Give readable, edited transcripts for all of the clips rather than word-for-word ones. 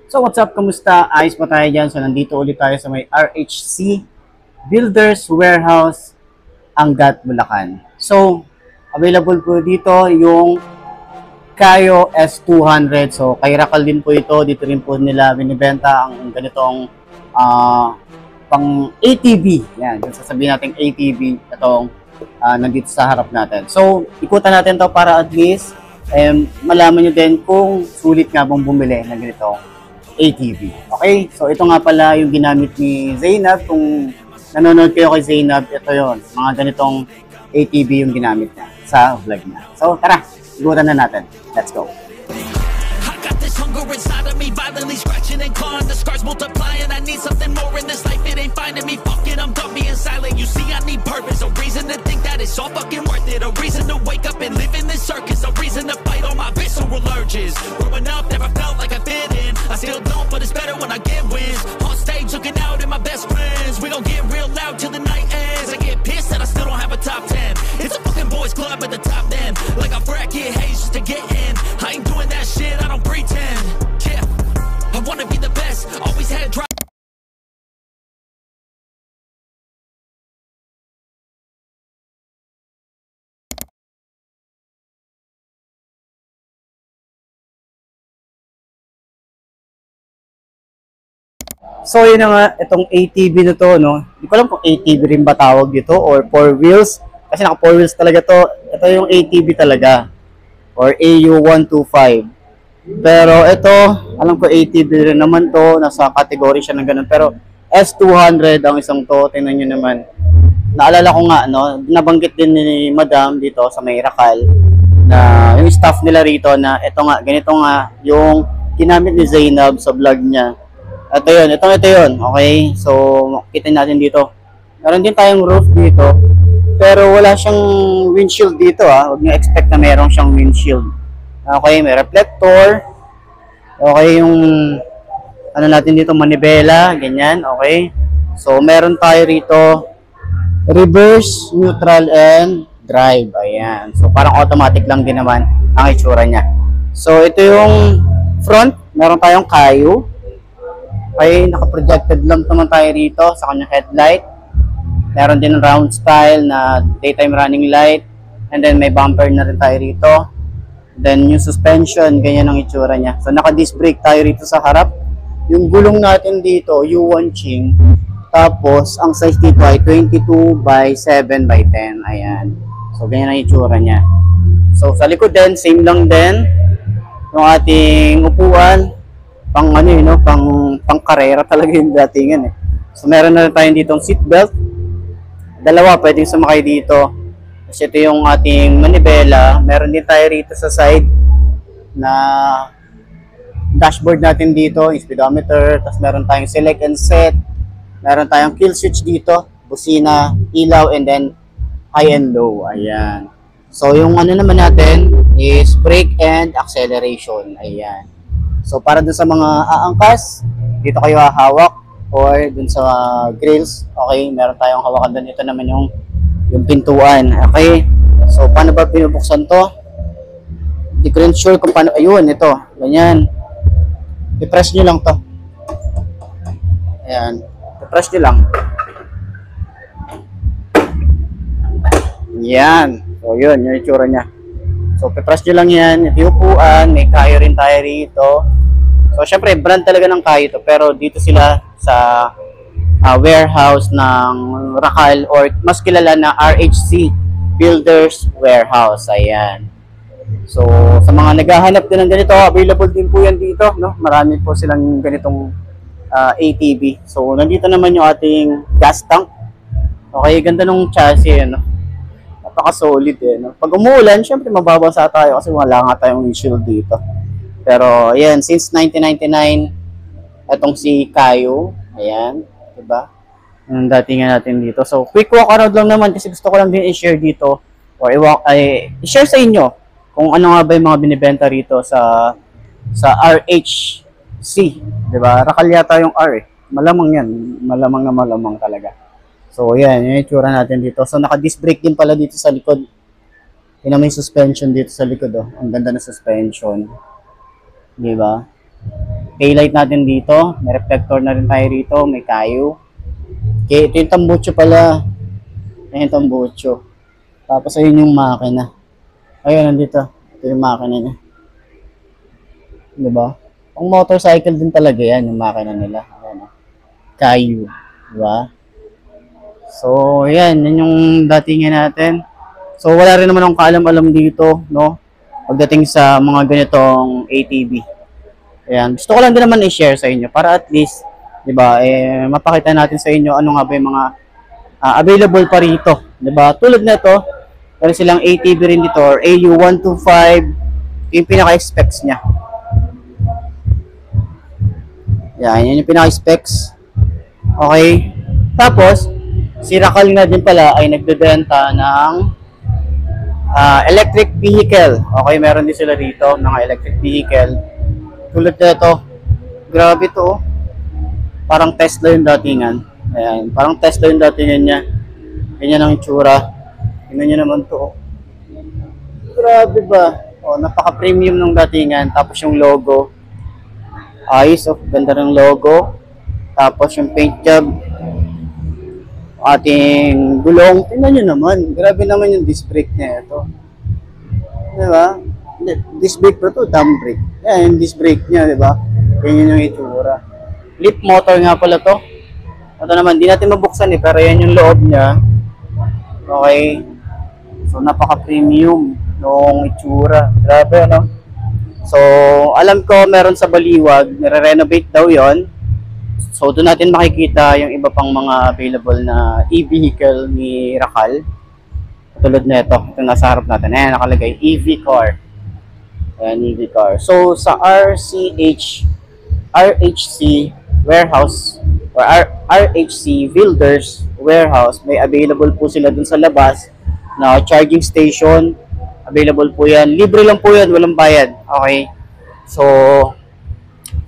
So what's up, kamusta? Ayos pa tayo dyan. So nandito ulit tayo sa may RHC Builders Warehouse, Angat, Bulacan. So available po dito yung Kayo S200. So kay Rakal din po ito. Dito rin po nila binibenta ang ganitong pang ATV. Yan, kung sasabihin natin ATV, itong nandito sa harap natin. So ikutan natin to para at least malaman nyo din kung sulit nga bang bumili ng ganitong ATV. Okay? So, ito nga pala yung ginamit ni Zainab. Kung nanonood kayo kay Zainab, ito yon, mga ganitong ATV yung ginamit niya sa vlog niya. So, tara, igutan na natin. Let's go. Hunger inside of me, violently scratching and clawing. The scars multiplying. I need something more in this life. It ain't finding me. Fuck it, I'm done being silent. You see, I need purpose. A reason to think that it's all fucking worth it. A reason to wake up and live in this circus. A reason to fight all my visceral urges. Growing up, never felt like I fit in. I still don't, but it's better when I get wins. On stage, looking out at my best friends. We gon' get real loud till the night ends. I get pissed that I still don't have a top 10. It's a fucking boys club at the top 10. Like a bracket haze just to get in. I ain't doing that shit, I don't pretend. Yeah, I wanna be the best. Always had drive. So, yun na nga, itong ATV na to, no? Hindi ko alam kung ATV rin ba tawag dito or 4 wheels. Kasi naka 4 wheels talaga to. Ito yung ATV talaga. Or AU125. Pero ito, alam ko ATV rin naman to. Nasa category siya ng ganun. Pero S200 ang isang to. Tingnan nyo naman. Naalala ko nga, no? Nabanggit din ni Madam dito sa may Rakal na yung staff nila rito na ito nga, ganito nga yung ginamit ni Zainab sa vlog niya. Ito yun, ito yun, okay? So, makikita natin dito. Meron din tayong roof dito, pero wala siyang windshield dito, Huwag niyo expect na meron siyang windshield. Okay, may reflector. Okay, yung ano natin dito, manibela, ganyan, okay? So, meron tayo rito reverse, neutral, and drive. Ayan. So, parang automatic lang din naman ang itsura niya. So, ito yung front. Meron tayong Kayo. Okay, naka-projected lamp naman tayo rito sa kanyang headlight. Meron din round style na daytime running light. And then may bumper na rin tayo rito. Then yung suspension, ganyan ang itsura niya. So naka-disc brake tayo rito sa harap. Yung gulong natin dito, U1 Ching. Tapos ang size dito ay 22 by 7 by 10. Ayan. So ganyan ang itsura niya. So sa likod din, same lang din. Yung ating upuan. Pang ano yun, no? pang karera talaga yung datingan So meron na rin tayo dito ang seat belt. Dalawa pwedeng sumakay dito. Kasi ito yung ating manibela. Meron din tayo rito sa side na dashboard natin dito, yung speedometer, tapos meron tayong select and set. Meron tayong kill switch dito, busina, ilaw, and then high and low. Ayan. So yung ano naman natin is brake and acceleration. Ayan. So, para dun sa mga aangkas, dito kayo hahawak or dun sa grills, okay, meron tayong hawakan dun. Ito naman yung pintuan, okay. So, paano ba binubuksan to? Hindi ko rin sure kung paano. Ayun, ito, ganyan. I-press nyo lang to. Ayan, i-press nyo lang. Yan. So, yun, yung itsura niya. So, i-press nyo lang yan. Ito yung upuan, may Kayo rin tayo rito. So, syempre, brand talaga ng Kayo to. Pero dito sila sa warehouse ng Rakal or mas kilala na RHC Builders Warehouse. Ayan. So, sa mga naghahanap din ng ganito, available din po yan dito. No? Marami po silang ganitong ATV. So, nandito naman yung ating gas tank. Okay, ganda nung chassis. No? Napaka-solid. No? Pag umuulan, syempre mababasa tayo kasi wala nga tayong windshield dito. Pero, ayan, since 1999, itong si Kayo, ayan, diba? Yung datingan natin dito. So, quick walk around lang naman kasi gusto ko lang din i-share dito or i-share sa inyo kung ano nga ba yung mga binibenta rito sa RHC, diba? Rakal yata yung R Malamang yan. Malamang na malamang talaga. So, ayan, yung itsura natin dito. So, naka-disc brake din pala dito sa likod. Yun na may suspension dito sa likod, oh. Ang ganda na suspension. Di ba? taillight natin dito. May reflector na rin tayo rito. May kayo. Okay, ito yung tambucho pala. Ayan yung tambucho. Tapos ayun yung makina. Ayun, nandito. Ito yung makina niya. Diba? Ang motorcycle din talaga yan, yung makina nila. Ayan, kayo. Diba? So, yan. Yan yung datingan natin. So, wala rin naman akong kaalam-alam dito, no? Pagdating sa mga ganitong ATV. Ayan. Gusto ko lang din naman i-share sa inyo para at least, di ba, mapakita natin sa inyo ano nga ba yung mga available pa rito. Di ba? Tulad na ito, meron silang ATV rin dito, or AU125, yung pinaka-specs niya. Yan, yan yung pinaka-specs. Okay. Tapos, si Racal nga din pala ay nagbebenta ng electric vehicle. Okay, meron din sila dito, mga electric vehicle. Tulad na ito. Grabe to. Parang Tesla yung datingan. Ayan, parang Tesla yung datingan niya. Ganyan ang itsura. Tingnan nyo naman to. Grabe ba? Oh, napaka-premium ng datingan. Tapos yung logo. Ayos, oh, ganda ng logo. Tapos yung paint job. Ating gulong. Tingnan nyo naman. Grabe naman yung disc brake niya ito. Diba? Disc brake pa to, thumb brake. Yan, yung disc brake niya, diba? Ganyan yung itsura. Leaf motor nga pala to. Ito naman, di natin mabuksan eh, pero yan yung loob niya. Okay. So, napaka-premium nung itsura. Grabe, ano? So, alam ko meron sa Baliwag, nire-renovate daw yon. So, doon natin makikita yung iba pang mga available na e-vehicle ni Racal. Tulad na ito. Ito nasa harap natin. Ayan, nakalagay. EV car. Ayan, EV car. So, sa RHC warehouse or RHC Builders warehouse, may available po sila dun sa labas na charging station. Available po yan. Libre lang po yan. Walang bayad. Okay? So,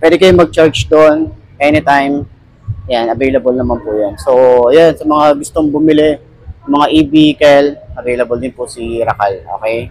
pwede kayong mag-charge doon anytime. Yan, available naman po yan. So, yan, sa mga gustong bumili mga e-vehicle, available din po si Racal. Okay?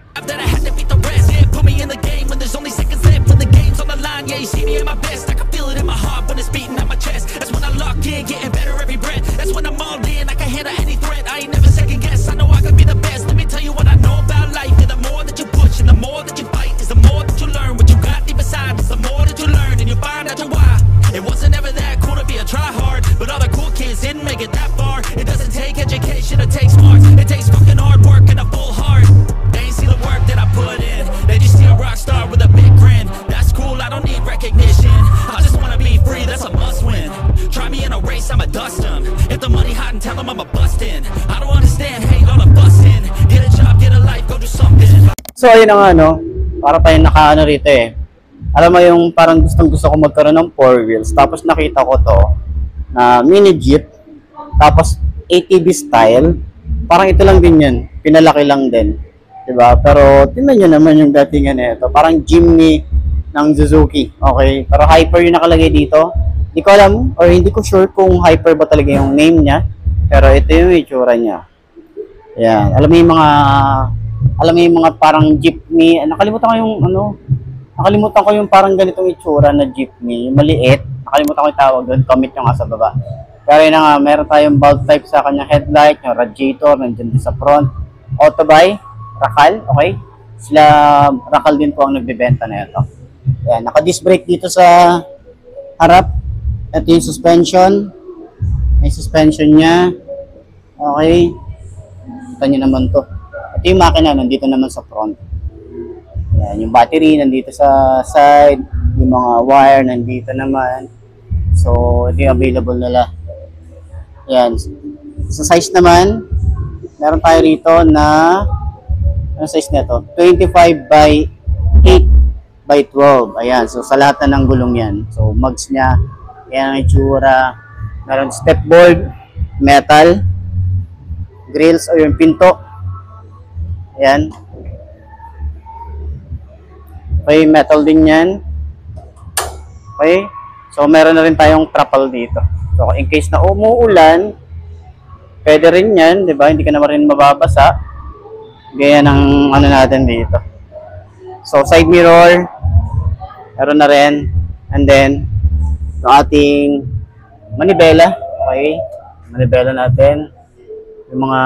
Yeah, you see me at my best. I can feel it in my heart when it's beating at my chest. That's when I lock in, getting better every breath. That's when I'm all in, I can handle any threat. I ain't never second guess. I know I can be the best. Let me tell you what I know about life. And the more that you push and the more that you fight, is the more that you learn. What you got deep inside is the more that you learn, and you find out your why. It wasn't ever that cool to be a try hard, but all the cool kids didn't make it that far. It doesn't take education, it takes smarts. It takes fucking hard work and a full heart. They ain't see the work that I put in. They just see a rock star with a big grin. That's cool, I don't need recognition. I just wanna be free, that's a must win. Try me in a race, I'ma dust them. If the money hot and tell them I'm a bustin'. I don't understand, hate all the bustin'. Get a job, get a life, go do something. So, ayun na nga, no? Para tayong nakaano rito eh. Alam mo yung parang gustong-gusto ko magkaroon ng 4 wheels. Tapos nakita ko to na mini jeep. Tapos ATV style. Parang ito lang din yan. Pinalaki lang din. Diba? Pero tingnan nyo naman yung datingan na ito. Parang Jimny ng Suzuki. Okay? Pero Hyper yung nakalagay dito. Hindi ko alam or hindi ko sure kung Hyper ba talaga yung name niya. Pero ito yung itsura niya. Ayan. Alam mo yung mga parang jeepney. Nakalimutan ko yung parang ganitong itsura na jeepney. Yung maliit. Nakalimutan ko yung tawag doon. Comment nyo nga sa baba. Pero yun na nga, meron tayong bulb type sa kanyang headlight. Yung radiator, nandiyan din sa front. Auto by Racal. Okay? Sila Racal din po ang nagbebenta na ito. Ayan. Naka-disc brake dito sa harap. Ito yung suspension. May suspension niya. Okay? Ito nyo naman to. Ito yung makina. Nandito naman sa front. Yan, yung battery nandito sa side, yung mga wire nandito naman. So, ito yung available nila. Yan. Sa size naman, meron tayo rito na, ano size nito? 25 by 8 by 12. Ayan, so sa lahat na ng gulong yan. So, mugs niya, yan ang itsura. Meron stepboard, metal, grills o yung pinto. Ayan. Okay, metal din yan. Okay. So, meron na rin tayong trapal dito. So, in case na umuulan, pwede rin yan, di ba? Hindi ka naman rin mababasa. Gaya ng ano natin dito. So, side mirror, meron na rin. And then, yung ating manibela. Okay? Manibela natin. Yung mga,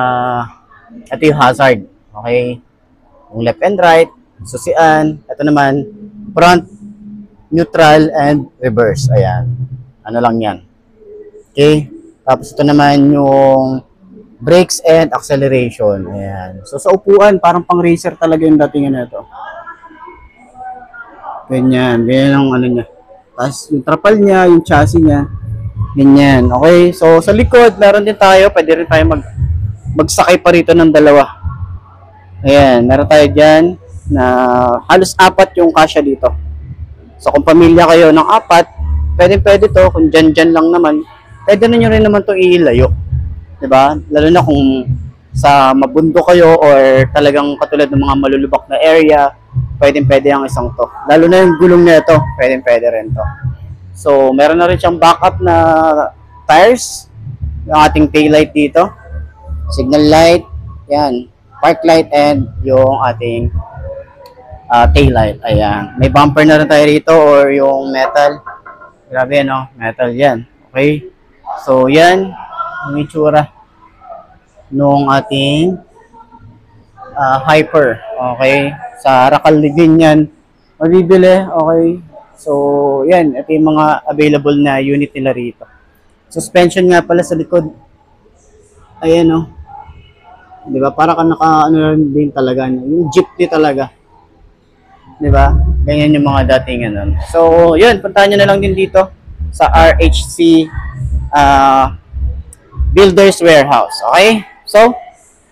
ito yung hazard. Okay? Yung left and right, susian. Ito naman, front, neutral, and reverse. Ayan. Ano lang yan. Okay? Tapos ito naman yung brakes and acceleration. Ayan. So sa upuan, parang pang racer talaga yung datingan na ito. Ganyan. Ganyan ang ano niya. Tapos yung trapal niya, yung chassis niya. Ganyan. Okay? So sa likod, meron din tayo. Pwede rin tayo magsakay pa rito ng dalawa. Ayan. Meron tayo dyan na halos 4 yung kasya dito. So kung pamilya kayo ng 4, pwede to. Kung dyan lang naman, pwede na nyo rin naman itong iilayo. Diba? Lalo na kung sa mabundok kayo or talagang katulad ng mga malulubak na area, pwede ang isang to. Lalo na yung gulong na ito, pwede rin to. So, meron na rin siyang backup na tires, yung ating taillight dito, signal light, yan, park light, and yung ating taillight. Ayan. May bumper na rin tayo rito or yung metal. Grabe, no? Metal yan. Okay? So, yan yung itsura nung ating Hyper. Okay? Sa Racal din yan mabibili. Okay? So, yan. Ito yung mga available na unit nila rito. Suspension nga pala sa likod. Ayan, no? Diba? Para ka naka-ano din talaga. Yung jeepney talaga. Diba? Ganyan yung mga dating ano. So, yun. Puntahan nyo na lang din dito sa RHC Builders Warehouse. Okay? So,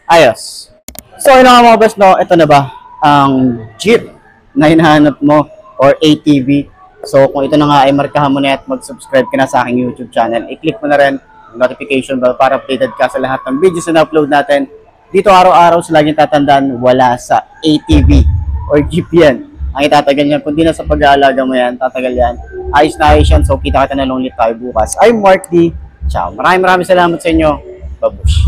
ayos. So, yun nga mga boss, no? Ito na ba ang Jeep na hinahanap mo or ATV? So, kung ito na nga ay markahan mo na at mag-subscribe ka na sa aking YouTube channel, i-click mo na rin yung notification bell para updated ka sa lahat ng videos na upload natin. Dito araw-araw, so laging tatandaan, wala sa ATV or Jeep yan. Ang itatagal yan, kung di na sa pag-aalaga mo yan, tatagal yan. Ayos na ayos yan, so kita-kita na lang ulit tayo bukas. I'm Mark D. Ciao. Maraming salamat sa inyo. Babush.